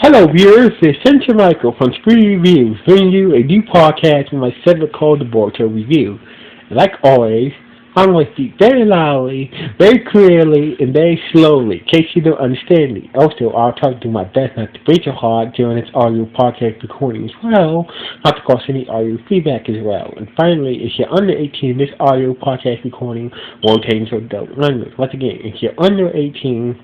Hello viewers, it's Central Michael from Screen Reviews, bringing you a new podcast with my segment called the Boruto Review. And like always, I'm going to speak very loudly, very clearly, and very slowly, in case you don't understand me. Also, I'll try to do my best not to break your heart during this audio podcast recording as well, not to cause any audio feedback as well. And finally, if you're under 18, this audio podcast recording will contain some adult language. Once again, if you're under 18,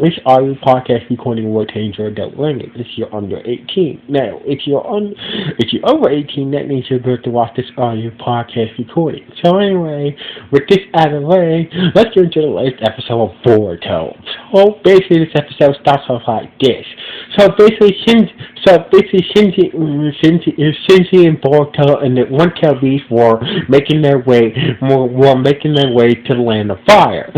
this audio podcast recording will contain your adult language if you're under 18. Now, if you're over 18, that means you're good to watch this audio podcast recording. So anyway, with this out of the way, let's get into the latest episode of Boruto. So basically, this episode starts off like this. So basically, Shinji and Boruto and the One Tail Beast were making their way to the land of fire.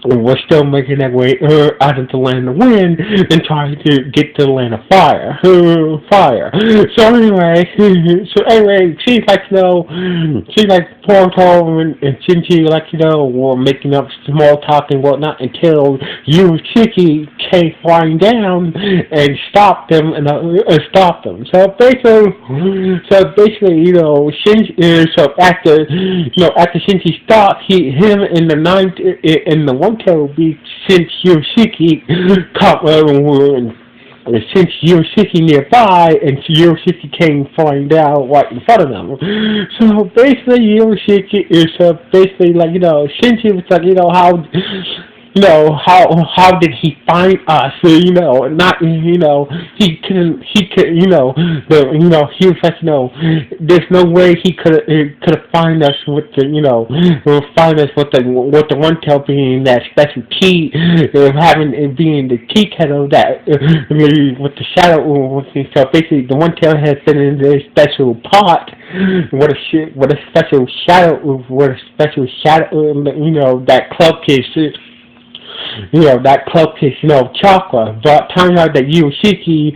We're still making that way out of the land of wind and trying to get to the land of fire. So anyway, seems like Boruto and Shinji, were making up small talk and whatnot until Yushiki came flying down and stopped them. So basically, after Shinji stopped, him and the one tail beast since Yoshiki nearby, and Yoshiki came flying down right in front of them. So basically, Yoshiki is Shinji was how did he find us? He was there's no way he could have find us with the one tail being that special key, being the tea kettle that with the shadow. So basically, the one tail has been in this special pot with a special shadow, that club kiss. That club kiss, chakra. But turns out that Yoshiki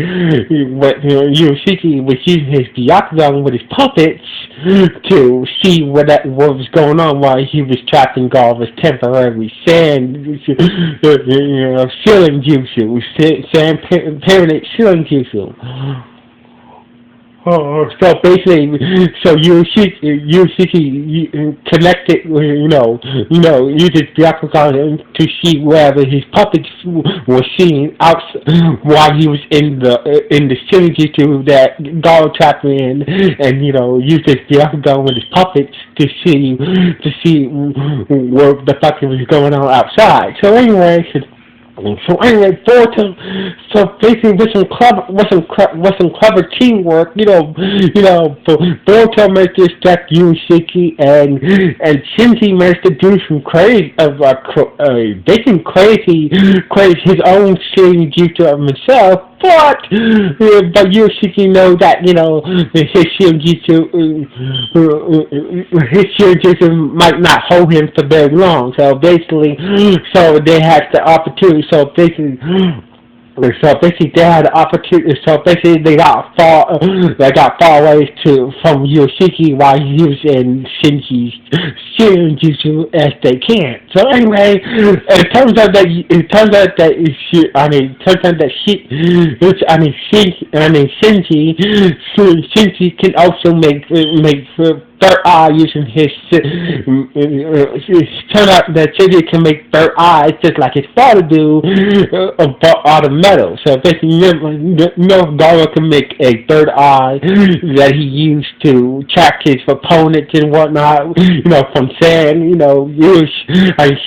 was using his Byakugan with his puppets to see what was going on while he was trapped in all of his temporary sand, sealing jutsu, sand permanent sealing jutsu. So basically, Yoshiki connected, uses Byakugan to see wherever his puppets were seen out while he was in the jutsu that God trapped in, and uses Byakugan with his puppets to see what the fuck was going on outside. So anyway, Boruto. So basically, with some clever teamwork, Boruto managed to distract Yoshiki, and Shinji managed to do some crazy, his own shitty jutsu of himself. But Yoshiki knows that his jutsu might not hold him for very long. So basically, they had the opportunity. So basically, they had the opportunity. So basically, they got far away from Yoshiki while he was in Shinji's jutsu as they can. So anyway, it turns out that Shinji can also make third eye using his. Turns out that Shinji can make third eyes just like his father do, out of metal. So basically, Gaara can make a third eye that he used to track his opponents and whatnot. From sand.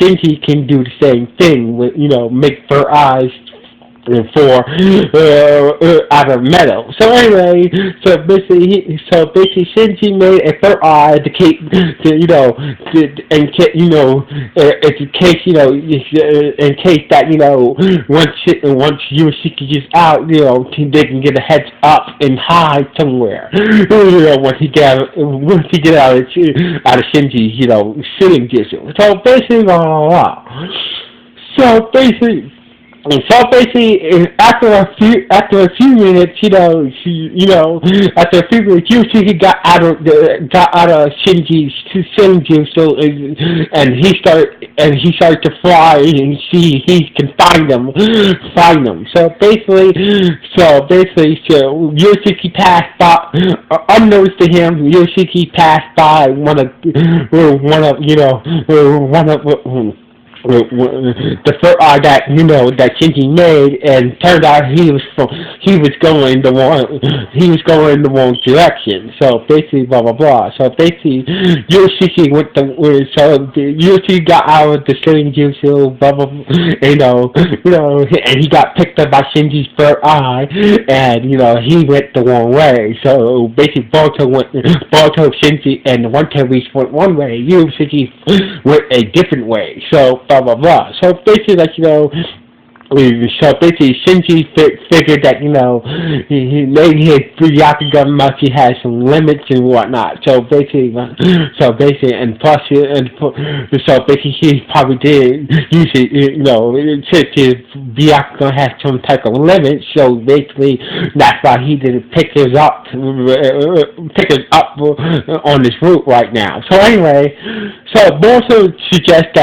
Shinji can do the same thing with make third eyes out of metal. So anyway, so basically Shinji made a third eye in case that once Yoshiki is out, they can get a heads up and hide somewhere. Once he get out of Shinji's sealing jutsu. So basically, And so basically, after a few minutes, after a few minutes, he got out of Shinji's so and he started to fly and see he can find them. So Yoshiki passed by, unnoticed to him. Yoshiki passed by the first that Shinji made, and turned out he was going the wrong direction. So basically, blah blah blah. So basically, Yoshiki got out of the killing jutsu, blah blah, and he got picked up by Shinji's third eye, and he went the wrong way. So basically, Boruto, Shinji, and the One Tail Beast went one way. Yoshiki went a different way. So blah blah blah. So basically, Shinji figured that maybe his Yakuza must have some limits and whatnot. So basically, he probably did use it. Since his Yakuza has some type of limit, so basically that's why he didn't pick us up on this route right now. So anyway, so Boruto suggests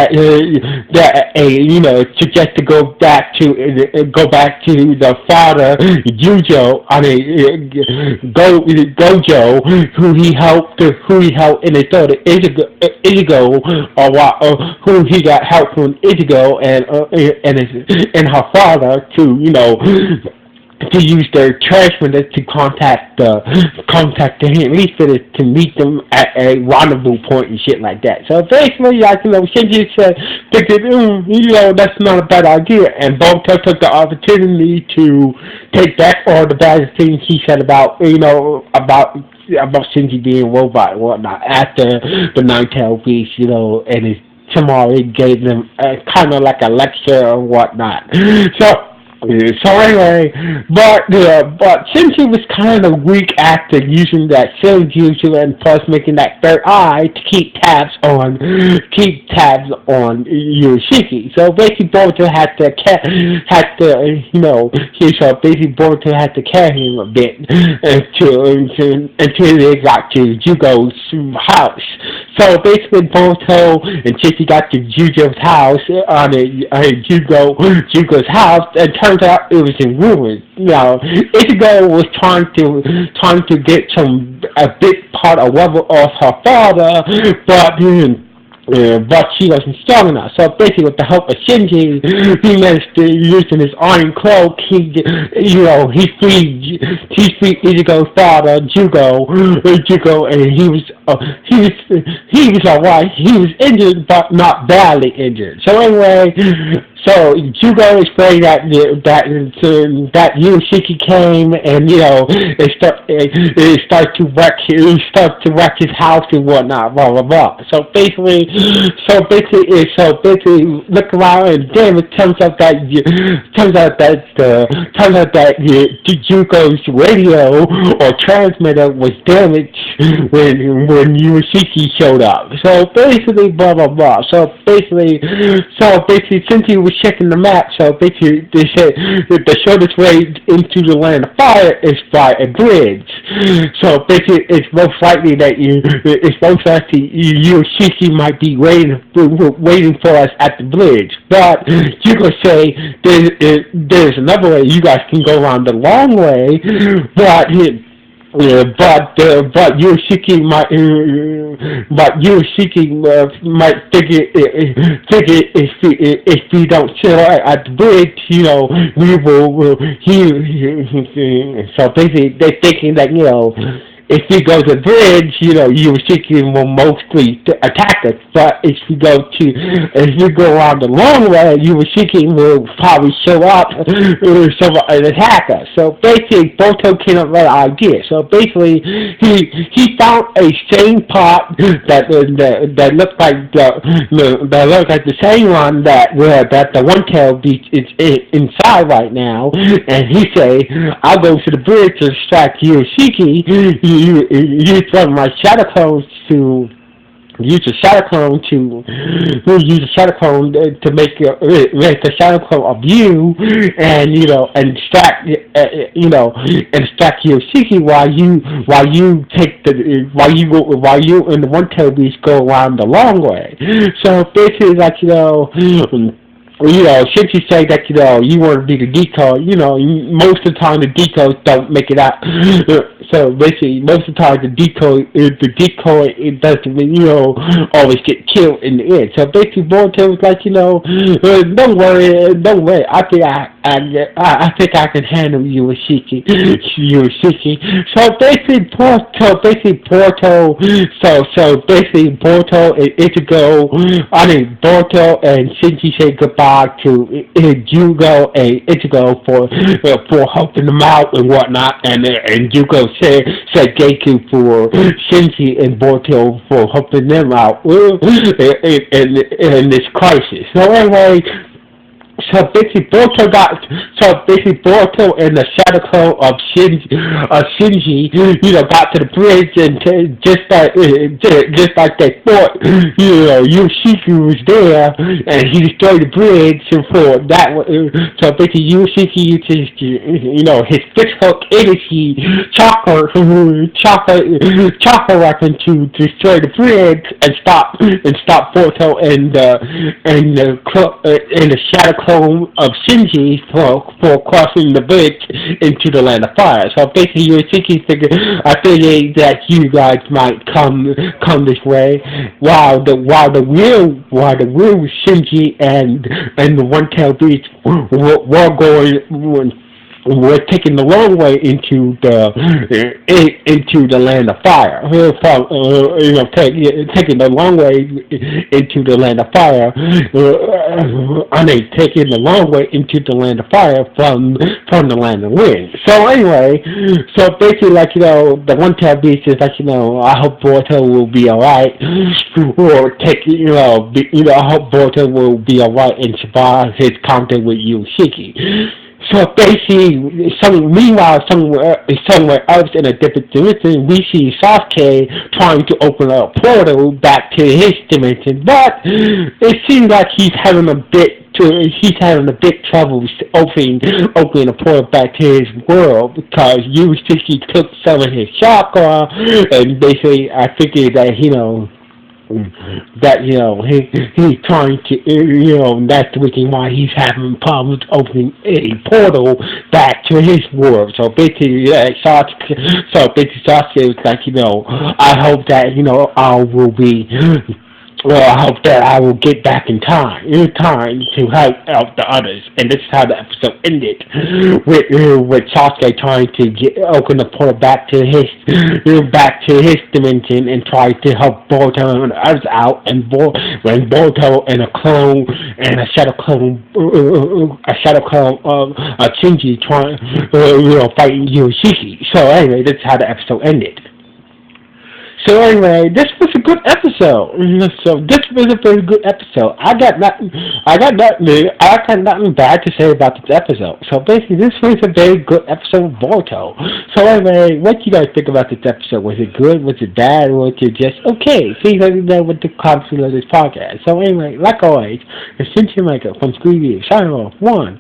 suggests to go back to the father Gojo, who he helped in his daughter Ichigo, or who he got help from Ichigo and her father to use their transmitter to contact him, at least to meet them at a rendezvous point and shit like that. So basically, Shinji figured, that's not a bad idea, and Boruto took the opportunity to take back all the bad things he said about Shinji being a robot and whatnot after the Nine-Tailed Beast, and his Tamari gave them kind of like a lecture or whatnot. So anyway, but Shinji was kind of weak after using that same jutsu, and plus making that third eye to keep tabs on Yoshiki. So basically, Boruto had to Boruto had to carry him a bit until they got to Jugo's house. So basically, Boruto and Shinji got to Jugo's house Jugo's house, and turns out it was in ruins. Ichigo was trying to get a big part of level of her father, but she wasn't strong enough. So basically, with the help of Shinji, he managed to, using his iron cloak, he freed Ichigo's father, Jugo, and he was alright. He was injured, but not badly injured. So anyway, Jugo explained that Yoshiki came, and it started to wreck his house and whatnot, blah blah blah. So basically, look around, and damn, it turns out that Jugo's radio or transmitter was damaged when Yoshiki showed up. So basically, blah blah blah. So basically, since he was checking the map, so basically they said that the shortest way into the land of fire is by a bridge. So basically, it's most likely that Yoshiki might be waiting for us at the bridge. But you could say there's another way. You guys can go around the long way, but Yoshiki might figure if we don't chill at the bridge, we will. So basically, they're thinking that if we go to the bridge, Yoshiki will mostly attack us. But if we go around the long way, Yoshiki will probably show up and attack us. So basically, Boruto came up with an idea. So basically, he found a same pot that looked like the same one that the One Tail Beast is inside right now, and he say, "I'll go to the bridge to distract Yoshiki. Use one of my shadow clones to use a shadow clone to make the shadow clone of you, and and distract Yoshiki while you and the one tail beast go around the long way. So basically, like Shinji say that you want to be the decoy. Most of the time the decoys don't make it out. So basically, most of the time the decoy it doesn't always get killed in the end. So basically, Boruto was like don't worry. I think I can handle you, Ishiki. So basically, Boruto and Ichigo. Boruto and Shinji say goodbye to Jugo and Ichigo for helping them out and whatnot, and Jugo said Geku for Shinji and Boruto for helping them out in this crisis. So anyway. So basically, Boruto and the shadow clone of Shinji, got to the bridge, and just like they thought, Yoshiki was there, and he destroyed the bridge. And for that, so basically, Yoshiki uses his fixhook energy chakra weapon to destroy the bridge and stop Boruto and the shadow clone of Shinji for crossing the bridge into the land of fire. So basically, Yoshiki figured that you guys might come this way, while the real Shinji and the one tail beast we're taking the long way into the land of fire. Taking the long way into the land of fire. Taking the long way into the land of fire from the land of wind. So anyway, so basically, like the one tab beast is like I hope Boruto will be alright, or I hope Boruto will be alright and survive his contact with Yoshiki. So basically, meanwhile, somewhere else in a different dimension, we see Sasuke trying to open a portal back to his dimension, but it seems like he's having a bit trouble opening a portal back to his world, because Yoshiki took some of his chakra, and basically I figured that he's trying to that's the reason why he's having problems opening a portal back to his world. So basically, Sasuke was like, I hope that I hope that I will get back in time to help out the others. And this is how the episode ended, with Sasuke trying to open the portal back to his dimension and try to help Boruto and the others out. And when Boruto and a shadow clone of Shinji fighting Yoshiki. So anyway, this is how the episode ended. So anyway, this was a good episode. So this was a very good episode. I got nothing bad to say about this episode. So basically, this was a very good episode of Boruto. So anyway, what do you guys think about this episode? Was it good? Was it bad? Or was it just okay? Please let me know with the comments of this podcast. So anyway, like always, it's Shinji Michael from Screen Review. Signing off. 1.